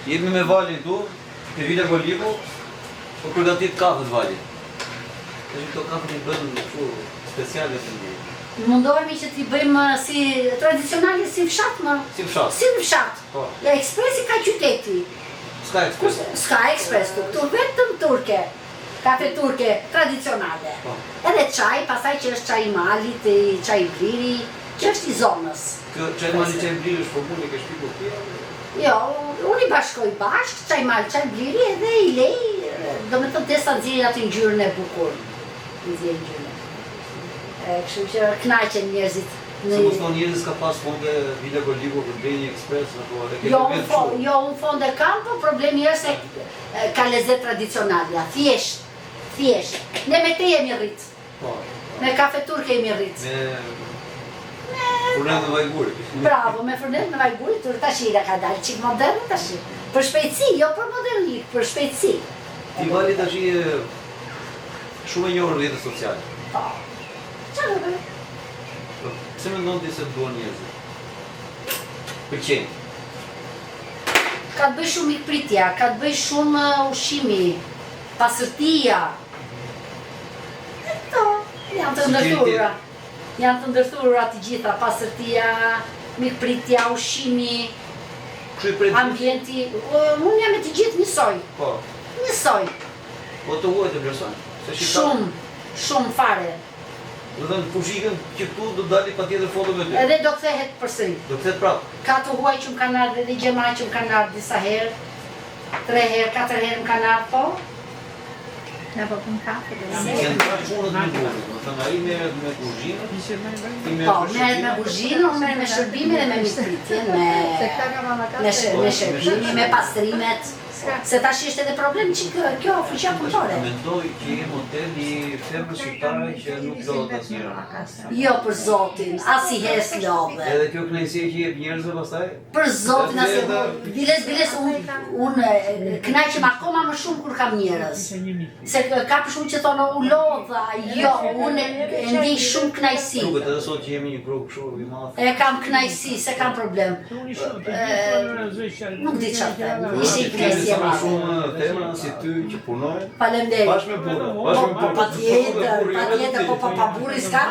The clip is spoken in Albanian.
Jemi me valin tu, në Vila Golliku, po përgatit kafët valin. Këto kafët i bënë kështu speciale të ndje. Mundohemi që t'i bëjmë si tradicionali si fshat më. Si fshat? Si fshat. Ja, ekspresi ka qyteti. S'ka ekspres? S'ka ekspres tu, vetëm turke. Kafe turke tradicionale. Edhe çaj, pastaj që është çaj i malit, çaj i bliri, që është i zonës. Çaj i malit, çaj i bliri është formule ke shpikur ti? Jo, unë i bashkoj bashkë, çaj i malit, çaj i bliri edhe i lej, do me thënë testa nxjerrin atë ngjyrën e bukur. Nxjerrin ngjyrën. Kështu që kënaqen njerëzit. Se mos thonë njerëzit s'ka pas fonde Vila Golliku për Beni Ekspres apo e Jo, unë fonde kam, po problemi është se ka lezet tradicionale, thjesht. Ne me te jemi rrit. Me kafe turke jemi rrit. Me furnet me vajgurit. Bravo, me furnet me vajgurit, tashira ka dalë qik modern tashi. Për shpejtësi, jo për modernik, për shpejtësi. Ti vali tashi shumë e njohur në rrjetet sociale. Qa në bërë? Pse mendon ti se duan njerëzit? Pëlqen. Ka të bëj shumë ikpritja, ka të bëj shumë ushqimi, pasërtia. Këto, janë të ndërthurura. Janë të ndërthurura të gjitha, pasërtia, mikpritja, ushqimi, ambienti. Unë jam e të gjithë njësoj. Po. Njësoj. Po të huaj të vlerësoj? Shumë fare. Do thënë fushikën që këtu do dali pa tjetër foto me ty. Edhe do kthehet përsëri. Do kthehet prapë. Ka të huaj që më kanë ardhur edhe gjema që më kanë ardhur disa herë. 3 herë, 4 herë më kanë ardhur, po. Ne po pun kafe dhe Janë punët me burë, do thënë ai merret me kuzhinë, po, merret me kuzhinë, unë merret me shërbimin dhe me mikpritjen, me shërbimin, me pastrimet. Se tash është edhe problem që kjo fuqia punëtore. Mendoj që je model i femrës shqiptare që nuk lodhet asnjëra. Jo, për zotin, as i hes lodhe. Edhe kjo kënaqësi që jep njerëzve pastaj? Për zotin, biles unë kënaqem akoma më shumë kur kam njerëz. Se ka për shumë që thonë u lodha, jo, unë e ndjej shumë kënaqësi. Duket edhe sot që jemi një grup kështu i madh. E kam kënaqësi, se kam problem. Nuk di çfarë them, ishte i kënaqësi. Shumë tema si ty që punojnë. Faleminderit. Bashkë me punë. Patjetër, po pa burri s'ka.